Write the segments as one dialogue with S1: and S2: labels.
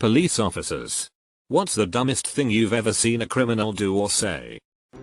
S1: Police officers. What's the dumbest thing you've ever seen a criminal do or say?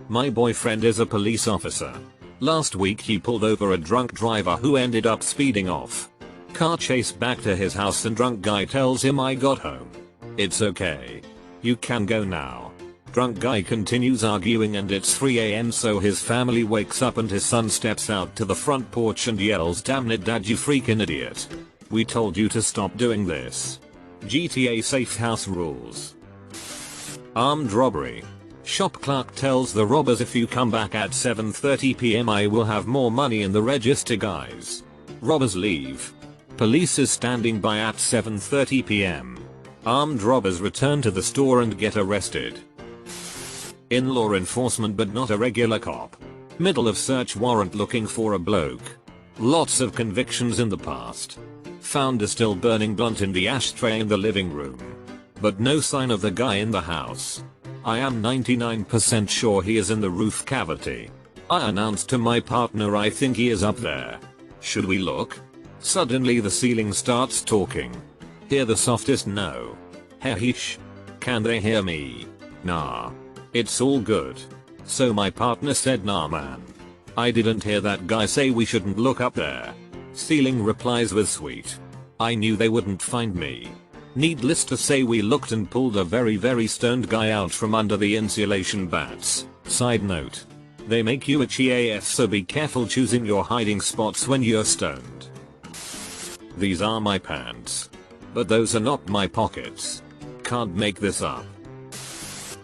S1: My boyfriend is a police officer. Last week he pulled over a drunk driver who ended up speeding off. Car chase back to his house and drunk guy tells him I got home. It's okay. You can go now. Drunk guy continues arguing and it's 3 AM so his family wakes up and his son steps out to the front porch and yells, "Damn it dad, you freaking idiot. We told you to stop doing this." GTA safe house rules. Armed robbery. Shop clerk tells the robbers, "If you come back at 7:30 PM I will have more money in the register guys." Robbers leave. Police is standing by at 7:30 PM. Armed robbers return to the store and get arrested. In law enforcement but not a regular cop. Middle of search warrant looking for a bloke. Lots of convictions in the past. Found a still burning blunt in the ashtray in the living room. But no sign of the guy in the house. I am 99% sure he is in the roof cavity. I announced to my partner I think he is up there. Should we look? Suddenly the ceiling starts talking. Hear the softest no. Heesh. Can they hear me? Nah. It's all good. So my partner said, "Nah man. I didn't hear that guy say we shouldn't look up there." Ceiling replies with, "Sweet. I knew they wouldn't find me." Needless to say we looked and pulled a very stoned guy out from under the insulation bats. Side note. They make you itchy AF, so be careful choosing your hiding spots when you're stoned. These are my pants. But those are not my pockets. Can't make this up.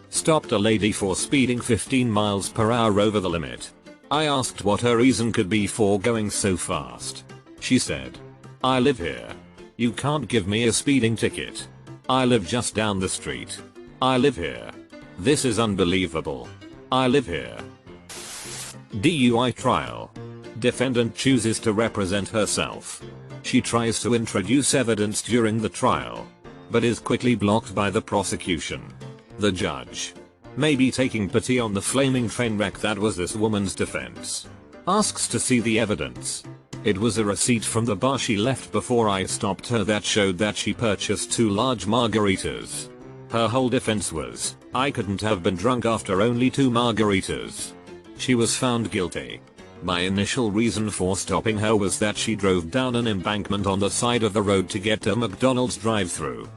S1: Stopped a lady for speeding 15 miles per hour over the limit. I asked what her reason could be for going so fast. She said, "I live here. You can't give me a speeding ticket. I live just down the street. I live here. This is unbelievable. I live here." DUI trial. Defendant chooses to represent herself. She tries to introduce evidence during the trial, but is quickly blocked by the prosecution. The judge, maybe taking pity on the flaming train wreck that was this woman's defense, asks to see the evidence. It was a receipt from the bar she left before I stopped her that showed that she purchased 2 large margaritas. Her whole defense was, "I couldn't have been drunk after only 2 margaritas." She was found guilty. My initial reason for stopping her was that she drove down an embankment on the side of the road to get to McDonald's drive-thru.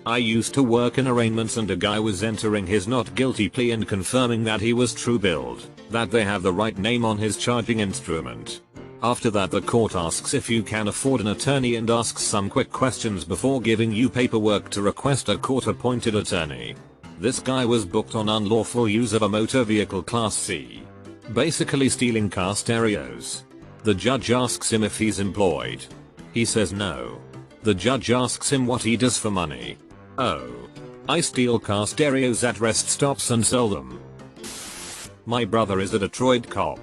S1: I used to work in arraignments and a guy was entering his not guilty plea and confirming that he was true billed, that they have the right name on his charging instrument. After that the court asks if you can afford an attorney and asks some quick questions before giving you paperwork to request a court-appointed attorney. This guy was booked on unlawful use of a motor vehicle Class C. Basically stealing car stereos. The judge asks him if he's employed. He says no. The judge asks him what he does for money. "Oh. I steal car stereos at rest stops and sell them." My brother is a Detroit cop.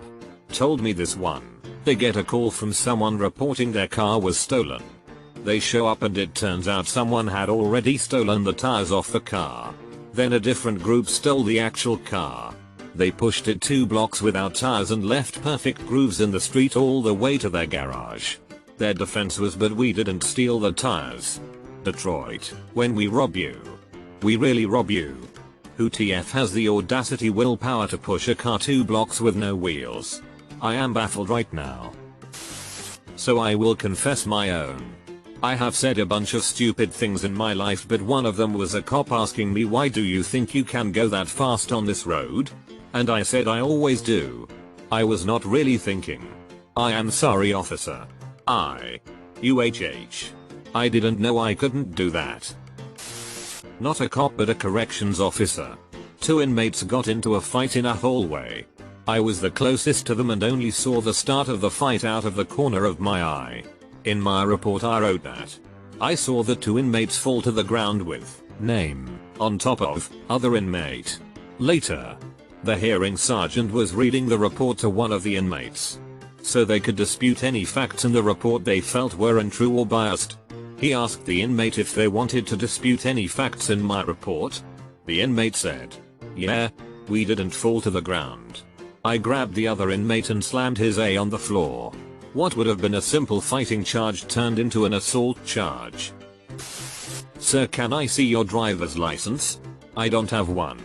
S1: Told me this one. They get a call from someone reporting their car was stolen. They show up and it turns out someone had already stolen the tires off the car. Then a different group stole the actual car. They pushed it 2 blocks without tires and left perfect grooves in the street all the way to their garage. Their defense was, "But we didn't steal the tires." Detroit, when we rob you, we really rob you. Who TF has the audacity willpower to push a car 2 blocks with no wheels? I am baffled right now. So I will confess my own. I have said a bunch of stupid things in my life, but one of them was a cop asking me, "Why do you think you can go that fast on this road?" And I said, "I always do." I was not really thinking. "I am sorry officer. I didn't know I couldn't do that." Not a cop but a corrections officer. 2 inmates got into a fight in a hallway. I was the closest to them and only saw the start of the fight out of the corner of my eye. In my report I wrote that I saw the 2 inmates fall to the ground with name on top of other inmate. Later, the hearing sergeant was reading the report to one of the inmates, so they could dispute any facts in the report they felt were untrue or biased. He asked the inmate if they wanted to dispute any facts in my report. The inmate said, "Yeah, we didn't fall to the ground." I grabbed the other inmate and slammed his A on the floor. What would have been a simple fighting charge turned into an assault charge. "Sir, can I see your driver's license?" "I don't have one."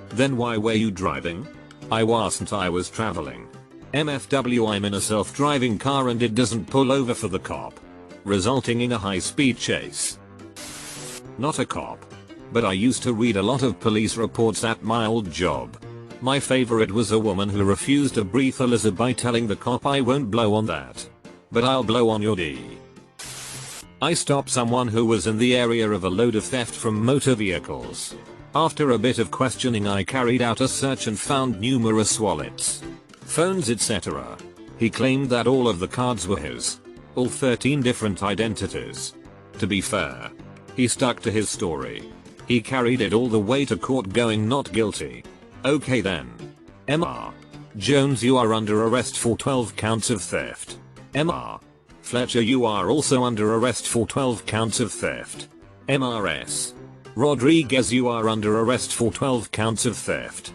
S1: "Then why were you driving?" "I wasn't, I was traveling." MFW, I'm in a self-driving car and it doesn't pull over for the cop, resulting in a high-speed chase. Not a cop. But I used to read a lot of police reports at my old job. My favorite was a woman who refused to breathe a lizard by telling the cop, "I won't blow on that, but I'll blow on your D." I stopped someone who was in the area of a load of theft from motor vehicles. After a bit of questioning, I carried out a search and found numerous wallets, phones, etc. He claimed that all of the cards were his. All 13 different identities. To be fair, he stuck to his story. He carried it all the way to court going not guilty. Okay then. Mr. Jones, you are under arrest for 12 counts of theft. Mr. Fletcher, you are also under arrest for 12 counts of theft. Mrs. Rodriguez, you are under arrest for 12 counts of theft.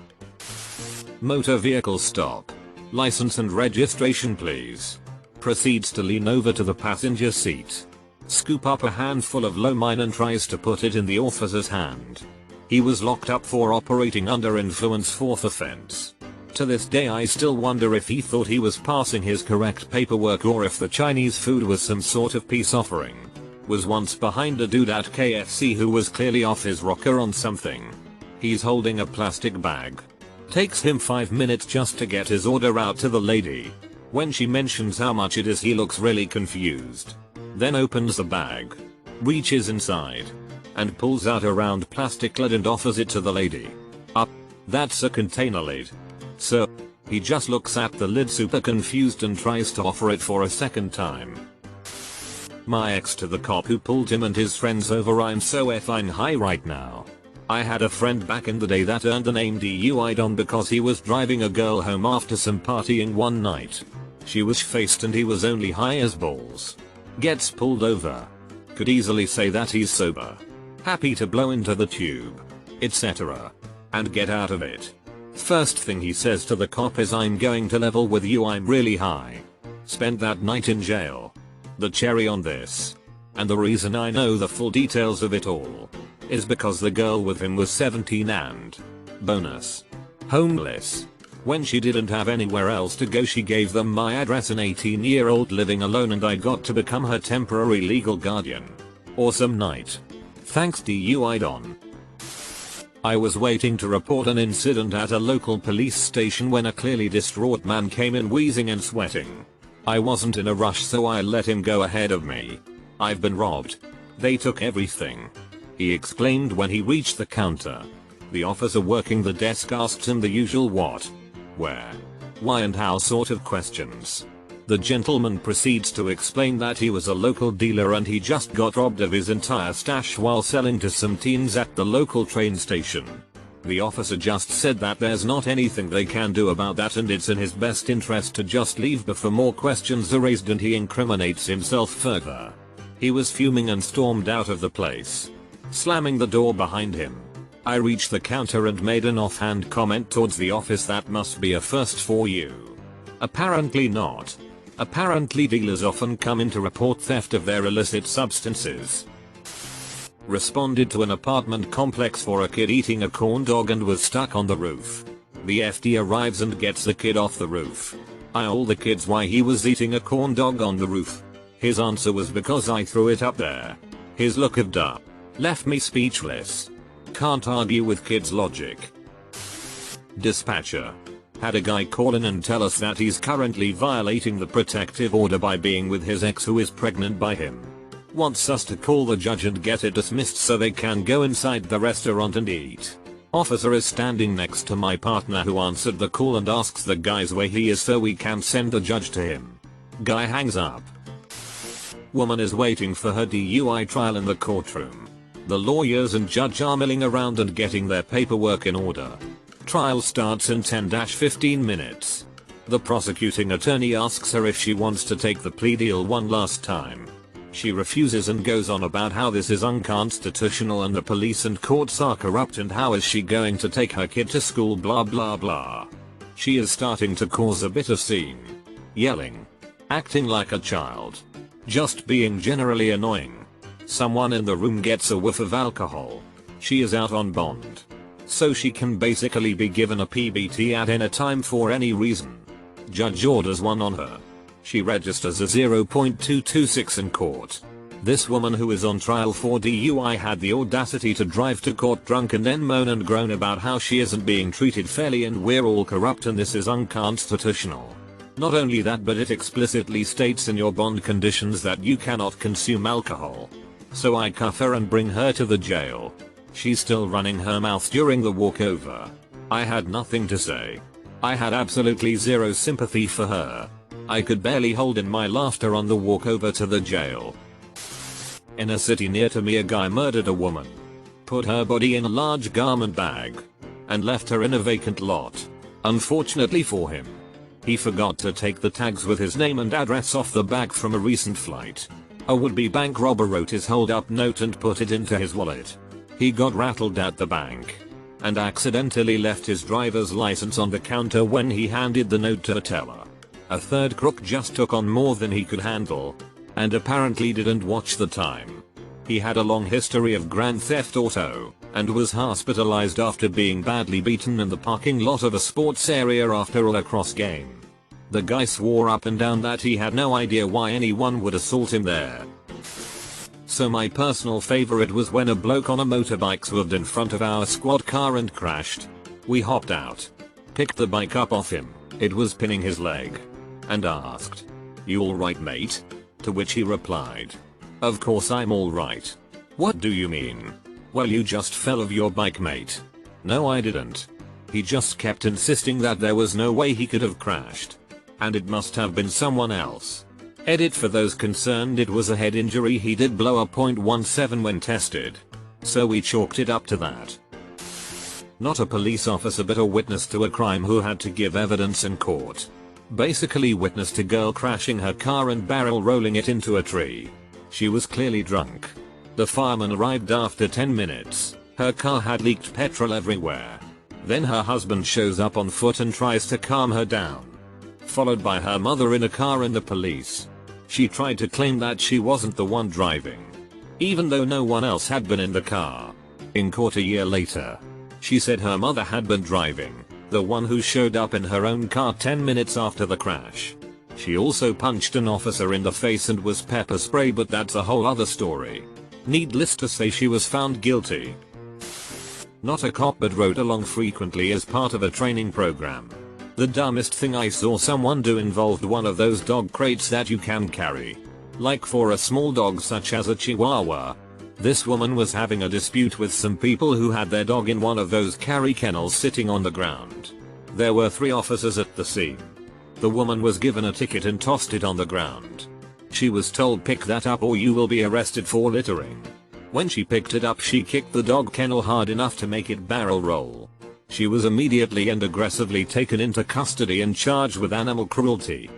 S1: Motor vehicle stop. License and registration please. Proceeds to lean over to the passenger seat, scoop up a handful of lomine and tries to put it in the officer's hand. He was locked up for operating under influence, 4th offense. To this day I still wonder if he thought he was passing his correct paperwork or if the Chinese food was some sort of peace offering. Was once behind a dude at KFC who was clearly off his rocker on something. He's holding a plastic bag. Takes him 5 minutes just to get his order out to the lady. When she mentions how much it is, he looks really confused. Then opens the bag, reaches inside, and pulls out a round plastic lid and offers it to the lady. That's a container lid, sir." He just looks at the lid super confused and tries to offer it for a second time. My ex to the cop who pulled him and his friends over. I'm so effing high right now. I had a friend back in the day that earned the name DUI'd on because he was driving a girl home after some partying one night. She was faced and he was only high as balls. Gets pulled over. Could easily say that he's sober. Happy to blow into the tube, etc. and get out of it. First thing he says to the cop is, "I'm going to level with you, I'm really high. Spent that night in jail." The cherry on this, and the reason I know the full details of it all, is because the girl with him was 17 and, bonus, homeless. When she didn't have anywhere else to go, she gave them my address, an 18-year-old living alone, and I got to become her temporary legal guardian. Awesome night. Thanks DUI'd on. I was waiting to report an incident at a local police station when a clearly distraught man came in wheezing and sweating. I wasn't in a rush, so I let him go ahead of me. "I've been robbed. They took everything," he exclaimed when he reached the counter. The officer working the desk asked him the usual what, where, why and how sort of questions. The gentleman proceeds to explain that he was a local dealer and he just got robbed of his entire stash while selling to some teens at the local train station. The officer just said that there's not anything they can do about that and it's in his best interest to just leave before more questions are raised, and he incriminates himself further. He was fuming and stormed out of the place, slamming the door behind him. I reached the counter and made an offhand comment towards the office, "That must be a first for you." Apparently not. Apparently dealers often come in to report theft of their illicit substances. Responded to an apartment complex for a kid eating a corn dog and was stuck on the roof. The FD arrives and gets the kid off the roof. I asked the kids why he was eating a corn dog on the roof. His answer was, "Because I threw it up there." His look of duh left me speechless. Can't argue with kids' logic. Dispatcher. Had a guy call in and tell us that he's currently violating the protective order by being with his ex who is pregnant by him. Wants us to call the judge and get it dismissed so they can go inside the restaurant and eat. Officer is standing next to my partner who answered the call and asks the guys where he is so we can send the judge to him. Guy hangs up. Woman is waiting for her DUI trial in the courtroom. The lawyers and judge are milling around and getting their paperwork in order. Trial starts in 10-15 minutes. The prosecuting attorney asks her if she wants to take the plea deal one last time. She refuses and goes on about how this is unconstitutional and the police and courts are corrupt and how is she going to take her kid to school, blah blah blah. She is starting to cause a bit of scene. Yelling. Acting like a child. Just being generally annoying. Someone in the room gets a whiff of alcohol. She is out on bond. So she can basically be given a PBT at any time for any reason. Judge orders one on her. She registers a 0.226 in court. This woman who is on trial for DUI had the audacity to drive to court drunk and then moan and groan about how she isn't being treated fairly and we're all corrupt and this is unconstitutional. Not only that, but it explicitly states in your bond conditions that you cannot consume alcohol. So I cuff her and bring her to the jail. She's still running her mouth during the walkover. I had nothing to say. I had absolutely zero sympathy for her. I could barely hold in my laughter on the walkover to the jail. In a city near to me, a guy murdered a woman, put her body in a large garment bag, and left her in a vacant lot. Unfortunately for him, he forgot to take the tags with his name and address off the bag from a recent flight. A would-be bank robber wrote his hold-up note and put it into his wallet. He got rattled at the bank and accidentally left his driver's license on the counter when he handed the note to the teller. A third crook just took on more than he could handle and apparently didn't watch the time. He had a long history of grand theft auto and was hospitalized after being badly beaten in the parking lot of a sports area after a lacrosse game. The guy swore up and down that he had no idea why anyone would assault him there. So my personal favorite was when a bloke on a motorbike swerved in front of our squad car and crashed. We hopped out, picked the bike up off him, it was pinning his leg, and asked, "You alright, mate?" To which he replied, "Of course I'm alright. What do you mean?" "Well, you just fell off your bike, mate." "No, I didn't." He just kept insisting that there was no way he could have crashed, and it must have been someone else. Edit: for those concerned, it was a head injury. He did blow a .17 when tested, so we chalked it up to that. Not a police officer but a witness to a crime who had to give evidence in court. Basically witnessed a girl crashing her car and barrel rolling it into a tree. She was clearly drunk. The fireman arrived after 10 minutes. Her car had leaked petrol everywhere. Then her husband shows up on foot and tries to calm her down, followed by her mother in a car and the police. She tried to claim that she wasn't the one driving, even though no one else had been in the car. In court a year later, she said her mother had been driving, the one who showed up in her own car 10 minutes after the crash. She also punched an officer in the face and was pepper spray, but that's a whole other story. Needless to say, she was found guilty. Not a cop but rode along frequently as part of a training program. The dumbest thing I saw someone do involved one of those dog crates that you can carry, like for a small dog such as a chihuahua. This woman was having a dispute with some people who had their dog in one of those carry kennels sitting on the ground. There were 3 officers at the scene. The woman was given a ticket and tossed it on the ground. She was told, "Pick that up or you will be arrested for littering." When she picked it up, she kicked the dog kennel hard enough to make it barrel roll. She was immediately and aggressively taken into custody and charged with animal cruelty.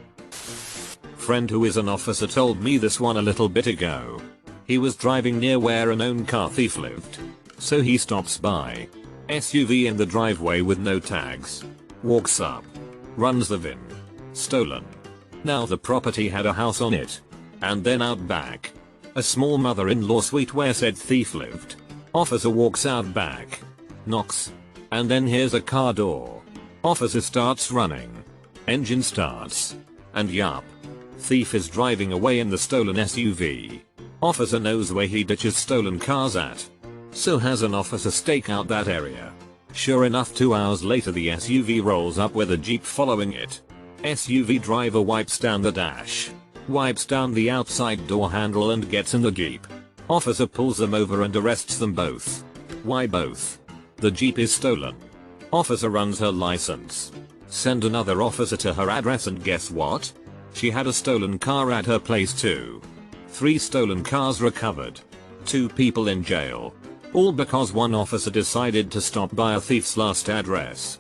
S1: Friend who is an officer told me this one a little bit ago. He was driving near where a known car thief lived. So he stops by. SUV in the driveway with no tags. Walks up. Runs the VIN. Stolen. Now the property had a house on it. And then out back, a small mother-in-law suite where said thief lived. Officer walks out back. Knocks. And then hears a car door. Officer starts running. Engine starts. And yup. Thief is driving away in the stolen SUV. Officer knows where he ditches stolen cars at, so has an officer stake out that area. Sure enough, 2 hours later the SUV rolls up with a Jeep following it. SUV driver wipes down the dash, wipes down the outside door handle and gets in the Jeep. Officer pulls them over and arrests them both. Why both? The Jeep is stolen. Officer runs her license. Send another officer to her address and guess what? She had a stolen car at her place too. 3 stolen cars recovered. 2 people in jail. All because one officer decided to stop by a thief's last address.